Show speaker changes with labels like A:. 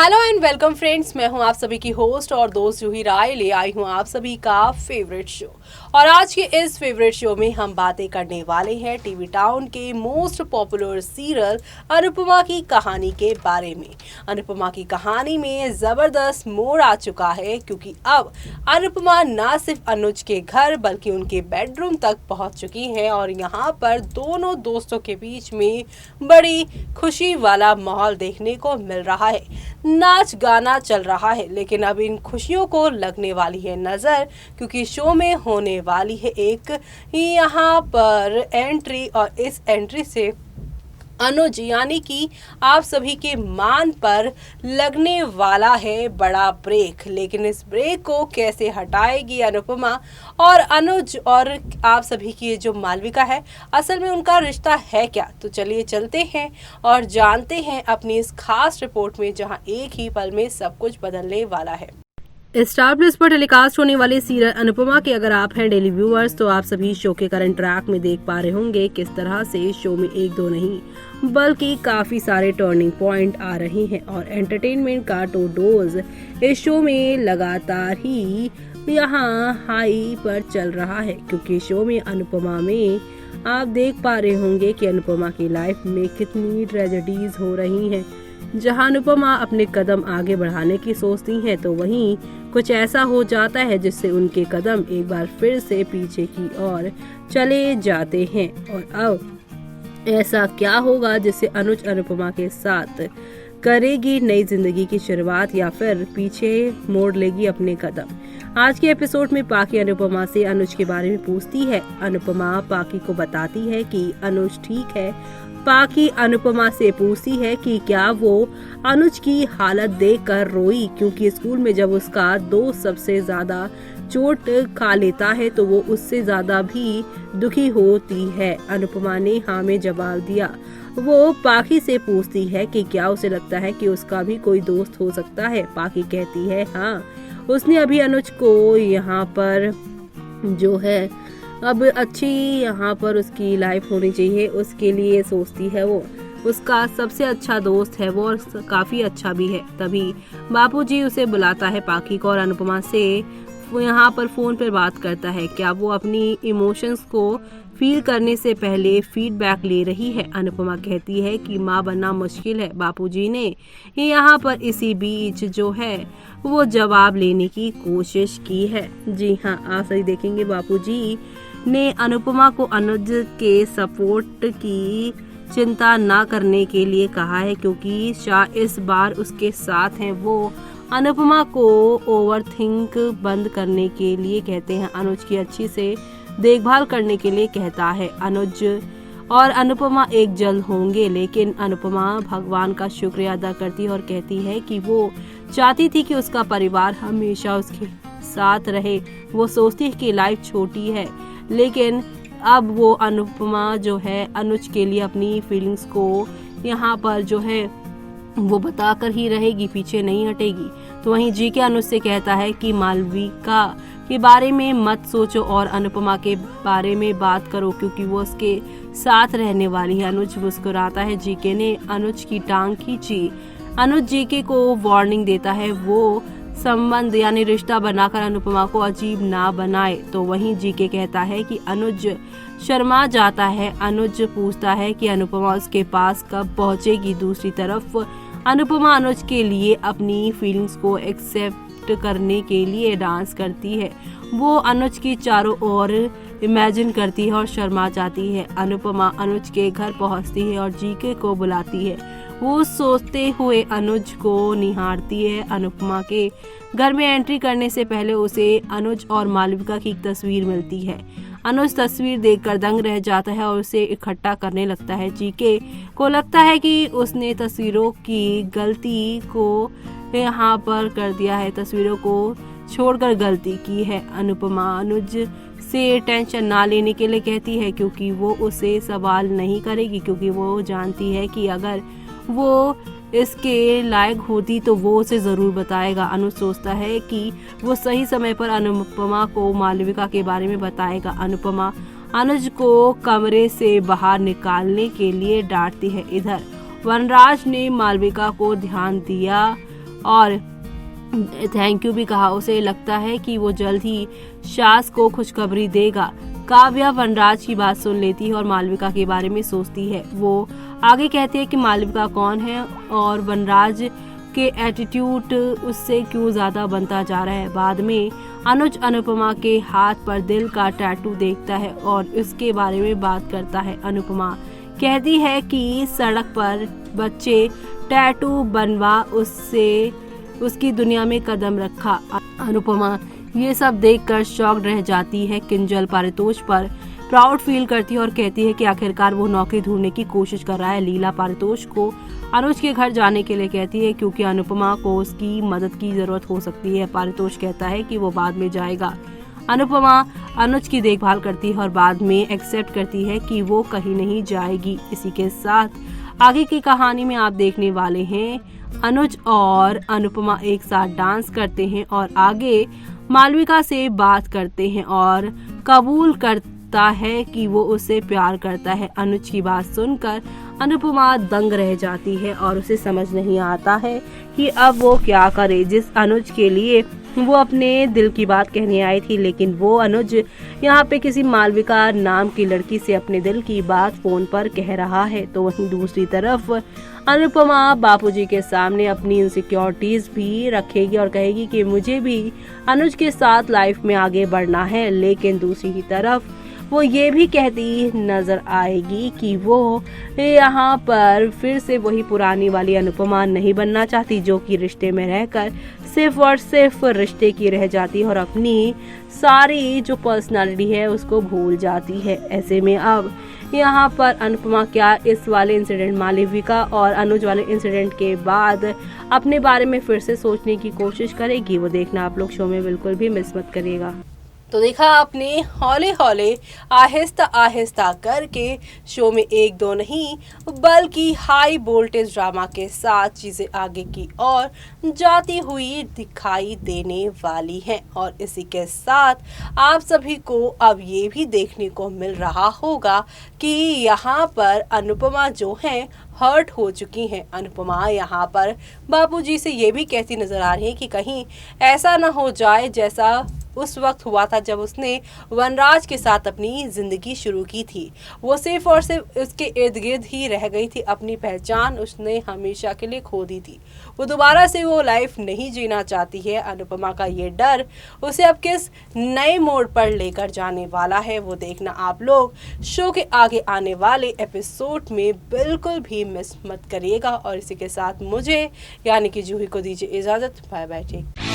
A: Hello and welcome friends, मैं हूं आप सभी की होस्ट और दोस्त जूही राय ले आई हूं आप सभी का फेवरेट शो। और आज के इस फेवरेट शो में हम बातें करने वाले हैं टीवी टाउन के मोस्ट पॉपुलर सीरियल अनुपमा की कहानी के बारे में। अनुपमा की कहानी में जबरदस्त मोड़ आ चुका है, क्योंकि अब अनुपमा न सिर्फ अनुज के घर बल्कि उनके बेडरूम तक पहुंच चुकी हैं और यहाँ पर दोनों दोस्तों के बीच में बड़ी खुशी वाला माहौल देखने को मिल रहा है। नाच गाना चल रहा है, लेकिन अब इन खुशियों को लगने वाली है नजर, क्योंकि शो में होने वाली है एक यहाँ पर एंट्री और इस एंट्री से अनुज यानी कि आप सभी के मान पर लगने वाला है बड़ा ब्रेक। लेकिन इस ब्रेक को कैसे हटाएगी अनुपमा और अनुज और आप सभी की जो मालविका है, असल में उनका रिश्ता है क्या? तो चलिए चलते हैं और जानते हैं अपनी इस खास रिपोर्ट में, जहां एक ही पल में सब कुछ बदलने वाला है। स्टार प्लस पर टेलीकास्ट होने वाले सीरियल अनुपमा के अगर आप हैं डेली व्यूअर्स, तो आप सभी शो के करंट ट्रैक में देख पा रहे होंगे किस तरह से शो में एक दो नहीं बल्कि काफी सारे टर्निंग पॉइंट आ रहे हैं और एंटरटेनमेंट का तो डोज इस शो में लगातार ही यहाँ हाई पर चल रहा है, क्योंकि शो में अनुपमा में आप देख पा रहे होंगे कि अनुपमा की लाइफ में कितनी ट्रेजेडीज हो रही हैं। जहां अनुपमा अपने कदम आगे बढ़ाने की सोचती हैं, तो वहीं कुछ ऐसा हो जाता है जिससे उनके कदम एक बार फिर से पीछे की ओर चले जाते हैं। और अब ऐसा क्या होगा जिससे अनुज अनुपमा के साथ करेगी नई जिंदगी की शुरुआत या फिर पीछे मोड़ लेगी अपने कदम? आज के एपिसोड में पाकी अनुपमा से अनुज के बारे में पूछती है। अनुपमा पाकी को बताती है कि अनुज ठीक है। पाकी अनुपमा से पूछती है कि क्या वो अनुज की हालत देखकर रोई, क्योंकि स्कूल में जब उसका दोस्त सबसे ज्यादा चोट खा लेता है तो वो उससे ज्यादा भी दुखी होती है। अनुपमा ने हाँ में जवाब दिया। वो पाकी से पूछती है कि क्या उसे लगता है कि उसका भी कोई दोस्त हो सकता है। पाकी कहती है हाँ, उसने अभी अनुज को यहाँ पर जो है अब अच्छी यहाँ पर उसकी लाइफ होनी चाहिए, उसके लिए सोचती है। वो उसका सबसे अच्छा दोस्त है वो और काफी अच्छा भी है। तभी बापूजी उसे बुलाता है पाकी को और अनुपमा से वो यहाँ पर फोन पर बात करता है। क्या वो अपनी इमोशंस को फील करने से पहले फीडबैक ले रही है? अनुपमा कहती है कि माँ बनना मुश्किल है। बापूजी ने यहाँ पर इसी बीच जो है वो जवाब लेने की कोशिश की है। जी हाँ, आप सही देखेंगे, बापूजी ने अनुपमा को अनुज के सपोर्ट की चिंता ना करने के लिए कहा है, क्योंकि शाह इस बार उसके साथ हैं। वो अनुपमा को ओवरथिंक बंद करने के लिए कहते हैं, अनुज की अच्छी से देखभाल करने के लिए कहता है। अनुज और अनुपमा एक जल्द होंगे, लेकिन अनुपमा भगवान का शुक्रिया अदा करती है और कहती है कि वो चाहती थी कि उसका परिवार हमेशा उसके साथ रहे। वो सोचती है कि लाइफ छोटी है, लेकिन अब वो अनुपमा जो है अनुज के लिए अपनी फीलिंग्स को यहाँ पर जो है वो बताकर ही रहेगी, पीछे नहीं हटेगी। तो वहीं जी के अनुज से कहता है कि मालविका के बारे में मत सोचो और अनुपमा के बारे में बात करो, क्योंकि वो उसके साथ रहने वाली है। अनुज मुस्कुराता है। जीके ने अनुज की टांग खींची। अनुज जीके को वार्निंग देता है वो संबंध यानी रिश्ता बनाकर अनुपमा को अजीब ना बनाए। तो वहीं जीके कहता है कि अनुज शर्मा जाता है। अनुज पूछता है कि अनुपमा उसके पास कब पहुंचेगी। दूसरी तरफ अनुपमा अनुज के लिए अपनी फीलिंग्स को एक्सेप्ट करने के लिए डांस करती है। वो अनुज की चारों ओर इमेजिन करती है और शर्मा जाती है। अनुपमा अनुज के घर पहुंचती है और जीके को बुलाती है। वो सोचते हुए अनुज को निहारती है। अनुपमा के घर में एंट्री करने से पहले उसे अनुज और मालविका की एक तस्वीर मिलती है। अनुज तस्वीर देखकर दंग रह जाता है और उसे इकट्ठा करने लगता है। जीके को लगता है कि उसने तस्वीरों की गलती को यहाँ पर कर दिया है, तस्वीरों को छोड़कर गलती की है। अनुपमा अनुज से टेंशन ना लेने के लिए कहती है, क्योंकि वो उसे सवाल नहीं करेगी, क्योंकि वो जानती है कि अगर वो इसके लायक होती तो वो उसे जरूर बताएगा। अनुज सोचता है कि वो सही समय पर अनुपमा को मालविका के बारे में बताएगा। अनुपमा अनुज को कमरे से बाहर निकालने के लिए डांटती है। इधर वनराज ने मालविका को ध्यान दिया और थैंक यू भी कहा। उसे लगता है कि वो जल्द ही शास को खुशखबरी देगा। काव्या वनराज की बात सुन लेती है और मालविका के बारे में सोचती है। वो आगे कहती है कि मालविका कौन है और वनराज के एटीट्यूड उससे क्यों ज्यादा बनता जा रहा है। बाद में अनुज अनुपमा के हाथ पर दिल का टैटू देखता है और उसके बारे में बात करता है। अनुपमा कहती है कि सड़क पर बच्चे टैटू बनवा उसकी दुनिया में कदम रखा। अनुपमा ये सब देखकर शॉक्ड रह जाती है। किंजल पारितोष पर प्राउड फील करती है और कहती है कि आखिरकार वो नौकरी ढूंढने की कोशिश कर रहा है। लीला पारितोष को अनुज के घर जाने के लिए कहती है क्योंकि अनुपमा को उसकी मदद की जरूरत हो सकती है। पारितोष कहता है कि वो बाद में जाएगा। अनुपमा अनुज की देखभाल करती है और बाद में एक्सेप्ट करती है कि वो कहीं नहीं जाएगी। इसी के साथ आगे की कहानी में आप देखने वाले हैं अनुज और अनुपमा एक साथ डांस करते हैं और आगे मालविका से बात करते हैं और कबूल करता है कि वो उससे प्यार करता है। अनुज की बात सुनकर अनुपमा दंग रह जाती है और उसे समझ नहीं आता है कि अब वो क्या करे। जिस अनुज के लिए वो अपने दिल की बात कहने आई थी, लेकिन वो अनुज यहाँ पे किसी मालविका नाम की लड़की से अपने दिल की बात फोन पर कह रहा है। तो वहीं दूसरी तरफ अनुपमा बापूजी के सामने अपनी इनसिक्योरिटीज भी रखेगी और कहेगी कि मुझे भी अनुज के साथ लाइफ में आगे बढ़ना है। लेकिन दूसरी ही तरफ वो ये भी कहती नजर आएगी कि वो यहाँ पर फिर से वही पुरानी वाली अनुपमा नहीं बनना चाहती, जो कि रिश्ते में रहकर सिर्फ और सिर्फ रिश्ते की रह जाती है और अपनी सारी जो पर्सनालिटी है उसको भूल जाती है। ऐसे में अब यहाँ पर अनुपमा क्या इस वाले इंसिडेंट मालविका और अनुज वाले इंसिडेंट के बाद अपने बारे में फिर से सोचने की कोशिश करेगी, वो देखना आप लोग शो में बिल्कुल भी मिस मत करिएगा। तो देखा आपने हौले हौले आहिस्ता आहिस्ता करके शो में एक दो नहीं बल्कि हाई वोल्टेज ड्रामा के साथ चीज़ें आगे की ओर जाती हुई दिखाई देने वाली हैं। और इसी के साथ आप सभी को अब ये भी देखने को मिल रहा होगा कि यहाँ पर अनुपमा जो है हर्ट हो चुकी हैं। अनुपमा यहाँ पर बापूजी से ये भी कहती नजर आ रही है कि कहीं ऐसा ना हो जाए जैसा उस वक्त हुआ था जब उसने वनराज के साथ अपनी जिंदगी शुरू की थी। वो सिर्फ और सिर्फ उसके इर्द गिर्द ही रह गई थी, अपनी पहचान उसने हमेशा के लिए खो दी थी। वो दोबारा से वो लाइफ नहीं जीना चाहती है। अनुपमा का ये डर उसे अब किस नए मोड़ पर लेकर जाने वाला है, वो देखना आप लोग शो के आगे आने वाले एपिसोड में बिल्कुल भी मिस मत करिएगा। और इसी के साथ मुझे यानी कि जूही को दीजिए इजाजत। Bye bye. ठीक।